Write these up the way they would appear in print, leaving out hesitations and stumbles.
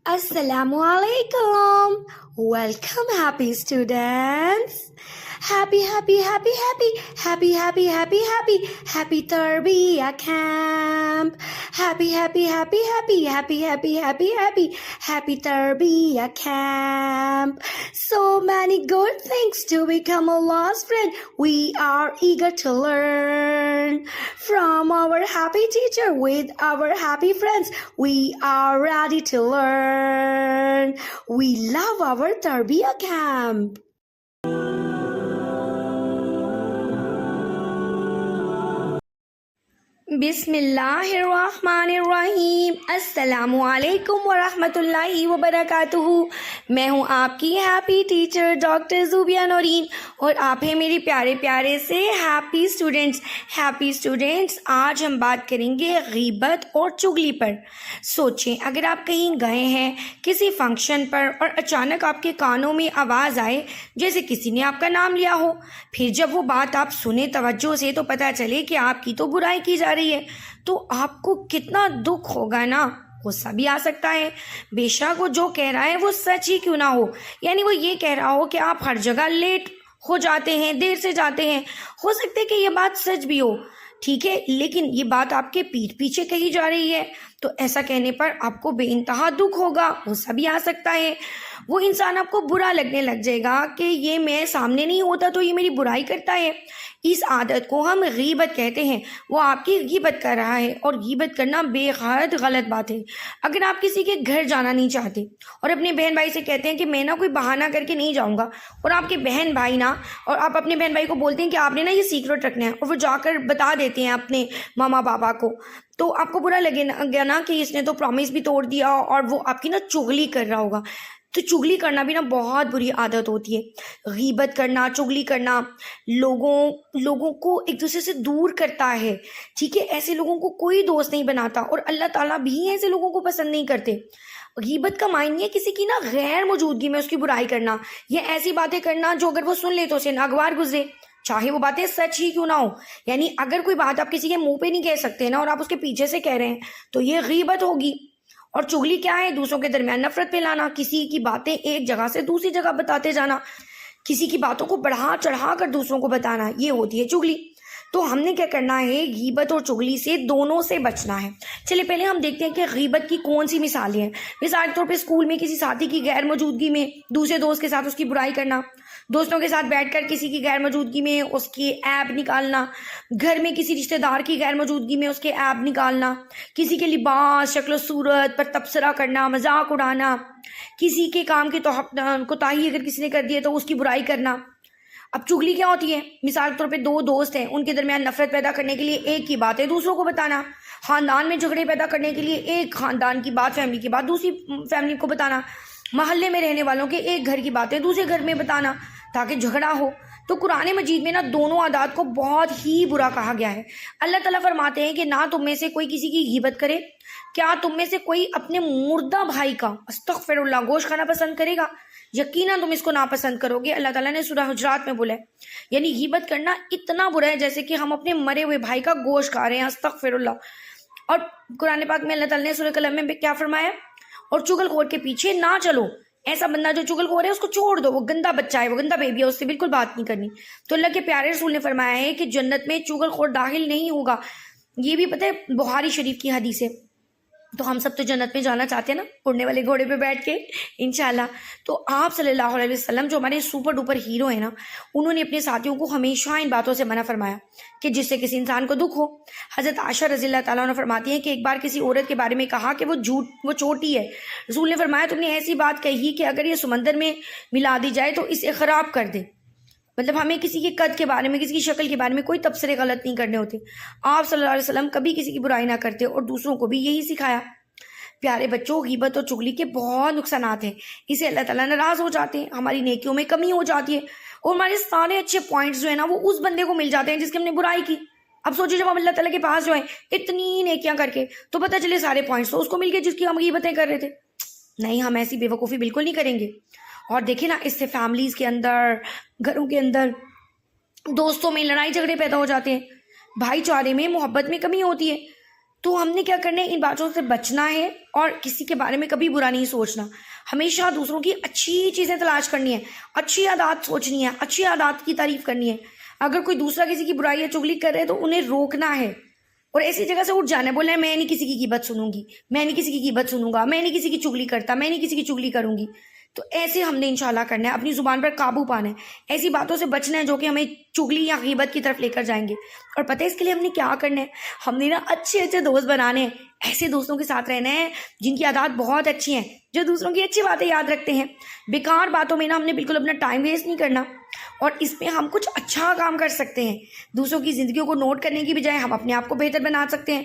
Assalamu alaikum. Welcome, happy students. Happy Tarbiyah camp. Happy Tarbiyah camp. So many good things to become Allah's friend. We are eager to learn from our happy teacher with our happy friends. We are ready to learn. We love our Tarbiyah camp. बिस्मिल्लाहिर्रहमानिर्रहीम। अस्सलामु अलैकुम वरहमतुल्लाहि वबरकातुहू। मैं हूँ आपकी happy teacher doctor Zubia Naureen और आप हैं मेरे प्यारे प्यारे से हैप्पी स्टूडेंट्स। आज हम बात करेंगे गीबत और चुगली पर। सोचें, अगर आप कहीं गए हैं किसी फंक्शन पर और अचानक आपके कानों में आवाज़ आए जैसे किसी ने आपका नाम लिया हो, फिर जब वो बात आप सुने तवज्जो से तो पता चले कि आपकी तो बुराई की जा रही है, तो आपको कितना दुख होगा ना। गुस्सा भी आ सकता है। बेशक वो जो कह रहा है वो सच ही क्यों ना हो, यानी वो ये कह रहा हो कि आप हर जगह लेट हो जाते हैं, देर से जाते हैं। हो सकता है कि ये बात सच भी हो, ठीक है, लेकिन ये बात आपके पीठ पीछे कही जा रही है, तो ऐसा कहने पर आपको बेइंतहा दुख होगा, गुस्सा भी आ सकता है। वो इंसान आपको बुरा लगने लग जाएगा कि ये मैं सामने नहीं होता तो ये मेरी बुराई करता है। इस आदत को हम गीबत कहते हैं। वो आपकी गीबत कर रहा है और गीबत करना बेहद गलत बात है। अगर आप किसी के घर जाना नहीं चाहते और अपने बहन भाई से कहते हैं कि मैं ना कोई बहाना करके नहीं जाऊंगा, और आपके बहन भाई ना, और आप अपने बहन भाई को बोलते हैं कि आपने ना ये सीक्रेट रखना है, और वो जाकर बता देते हैं अपने मामा पापा को, तो आपको बुरा लगेगा ना कि इसने तो प्रॉमिस भी तोड़ दिया, और वो आपकी ना चुगली कर रहा होगा। तो चुगली करना भी ना बहुत बुरी आदत होती है। गीबत करना, चुगली करना लोगों को एक दूसरे से दूर करता है, ठीक है। ऐसे लोगों को कोई दोस्त नहीं बनाता और अल्लाह ताला भी ऐसे लोगों को पसंद नहीं करते। गीबत का मायने है किसी की ना गैर मौजूदगी में उसकी बुराई करना, या ऐसी बातें करना जो अगर वो सुन ले तो उसे नागवार गुजरे, चाहे वो बातें सच ही क्यों ना हो। यानी अगर कोई बात आप किसी के मुंह पे नहीं कह सकते ना और आप उसके पीछे से कह रहे हैं, तो ये गीबत होगी। और चुगली क्या है? दूसरों के दरमियान नफरत फैलाना, किसी की बातें एक जगह से दूसरी जगह बताते जाना, किसी की बातों को बढ़ा चढ़ा कर दूसरों को बताना, ये होती है चुगली। तो हमने क्या करना है? गीबत और चुगली से दोनों से बचना है। चलिए पहले हम देखते हैं कि गीबत की कौन सी मिसालें हैं। मिसाल के तौर पे स्कूल में किसी साथी की गैर मौजूदगी में दूसरे दोस्त के साथ उसकी बुराई करना, दोस्तों के साथ बैठकर किसी की गैर मौजूदगी में उसकी ऐब निकालना, घर में किसी रिश्तेदार की गैर मौजूदगी में उसके ऐब निकालना, किसी के लिबास, शक्ल सूरत पर तबसरा करना, मजाक उड़ाना, किसी के काम की कोताही अगर किसी ने कर दी है तो उसकी बुराई करना। अब चुगली क्या होती है? मिसाल के तौर पे दो दोस्त हैं, उनके दरमियान नफरत पैदा करने के लिए एक की बात है दूसरों को बताना, खानदान में झगड़े पैदा करने के लिए एक खानदान की बात, फैमिली की बात दूसरी फैमिली को बताना, मोहल्ले में रहने वालों के एक घर की बातें दूसरे घर में बताना ताकि झगड़ा हो। तो कुरान मजीद में ना दोनों आदात को बहुत ही बुरा कहा गया है। अल्लाह ताला फरमाते हैं कि ना तुम में से कोई किसी की गीबत करे, क्या तुम में से कोई अपने मुर्दा भाई का अस्तगफिरुल्लाह गोश्त खाना पसंद करेगा? यकीनन तुम इसको नापसंद करोगे। अल्लाह ताला ने सूरह हुजरात में बोला है। यानी गीबत करना इतना बुरा है जैसे कि हम अपने मरे हुए भाई का गोश्त खा रहे हैं, अस्तगफिरुल्लाह। और कुरान पाक में अल्लाह ताला ने सूरह कलम में क्या फरमाया? और चुगलखोर के पीछे ना चलो। ऐसा बंदा जो चुगलखोर है उसको छोड़ दो, वो गंदा बच्चा है, वो गंदा बेबी है, उससे बिल्कुल बात नहीं करनी। तो अल्लाह के प्यारे रसूल ने फरमाया है कि जन्नत में चुगलखोर दाखिल नहीं होगा। ये भी पता है बुखारी शरीफ की हदीस है। तो हम सब तो जन्नत में जाना चाहते हैं ना, उड़ने वाले घोड़े पे बैठ के इंशाल्लाह। तो आप सल्लल्लाहु अलैहि वसल्लम जो हमारे सुपर डुपर हीरो है ना, उन्होंने अपने साथियों को हमेशा इन बातों से मना फरमाया कि जिससे किसी इंसान को दुख हो। हजरत आयशा रज़ियल्लाहु ताला अन्हा फरमाती हैं कि एक बार किसी औरत के बारे में कहा कि वो छोटी है। रसूल ने फरमाया तुमने ऐसी बात कही कि अगर ये समंदर में मिला दी जाए तो इसे खराब कर दे। मतलब हमें किसी के कद के बारे में, किसी की शक्ल के बारे में कोई तबसरे गलत नहीं करने होते। आप सल्लल्लाहु अलैहि वसल्लम कभी किसी की बुराई ना करते और दूसरों को भी यही सिखाया। प्यारे बच्चों, गीबत और चुगली के बहुत नुकसानात हैं। इसे अल्लाह ताला नाराज हो जाते हैं, हमारी नेकियों में कमी हो जाती है और हमारे सारे अच्छे पॉइंट्स जो है ना वो उस बंदे को मिल जाते हैं जिसकी हमने बुराई की। अब सोचिए जब हम अल्लाह ताला के पास जो है इतनी नेकियां करके, तो पता चले सारे पॉइंट्स तो उसको मिल गए जिसकी हम गीबतें कर रहे थे। नहीं, हम ऐसी बेवकूफ़ी बिल्कुल नहीं करेंगे। और देखिए ना, इससे फैमिलीज के अंदर, घरों के अंदर, दोस्तों में लड़ाई झगड़े पैदा हो जाते हैं, भाईचारे में, मोहब्बत में कमी होती है। تو ہم نے کیا کرنا ہے، ان باتوں سے بچنا ہے اور کسی کے بارے میں کبھی برا نہیں سوچنا. ہمیشہ دوسروں کی اچھی چیزیں تلاش کرنی ہے، اچھی عادات سوچنی ہے، اچھی عادات کی تعریف کرنی ہے. اگر کوئی دوسرا کسی کی برائی یا چغلی کر رہے تو انہیں روکنا ہے اور ایسی جگہ سے اٹھ جانا ہے، بولنا ہے میں نہیں کسی کی غیبت سنوں گی، میں نہیں کسی کی غیبت سنوں گا، میں نہیں کسی کی چغلی کرتا، میں نہیں کسی کی چغلی کروں گی. تو ایسے ہم نے انشاءاللہ کرنا ہے، اپنی زبان پر قابو پانا ہے، ایسی باتوں سے بچنا ہے جو کہ ہمیں چغلی یا غیبت کی طرف لے کر جائیں گے. اور پتہ ہے اس کے لیے ہم نے کیا کرنا ہے، ہم نے نا اچھے اچھے دوست بنانے ہیں، ایسے دوستوں کے ساتھ رہنا ہے جن کی عادات بہت اچھی ہیں، جو دوسروں کی اچھی باتیں یاد رکھتے ہیں. بیکار باتوں میں نا ہم نے بالکل اپنا ٹائم ویسٹ نہیں کرنا، اور اس میں ہم کچھ اچھا کام کر سکتے ہیں. دوسروں کی زندگیوں کو نوٹ کرنے کی بجائے ہم اپنے آپ کو بہتر بنا سکتے ہیں.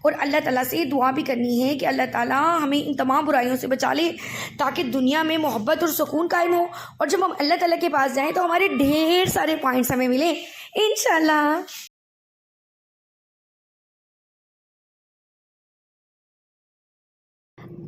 اور اللہ تعالیٰ سے دعا بھی کرنی ہے کہ اللہ تعالیٰ ہمیں ان تمام برائیوں سے بچا لے تاکہ دنیا میں محبت اور سکون قائم ہو، اور جب ہم اللہ تعالیٰ کے پاس جائیں تو ہمارے ڈھیر سارے پوائنٹس ہمیں ملیں انشاءاللہ.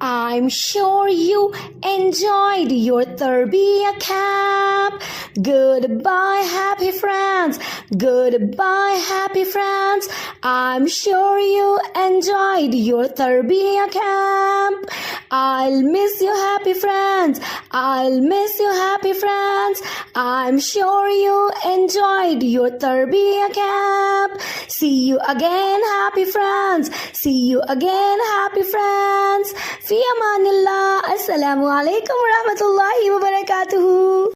I'm sure you enjoyed your Tarbiyah camp. Goodbye, happy friends. Goodbye, happy friends. I'm sure you enjoyed your Tarbiyah camp. I'll miss you, happy friends. I'll miss you, happy friends. I'm sure you enjoyed your Tarbiyah camp. See you again, happy friends. See you again, happy friends. فی امان اللہ. السلام علیکم ورحمۃ اللہ وبرکاتہ.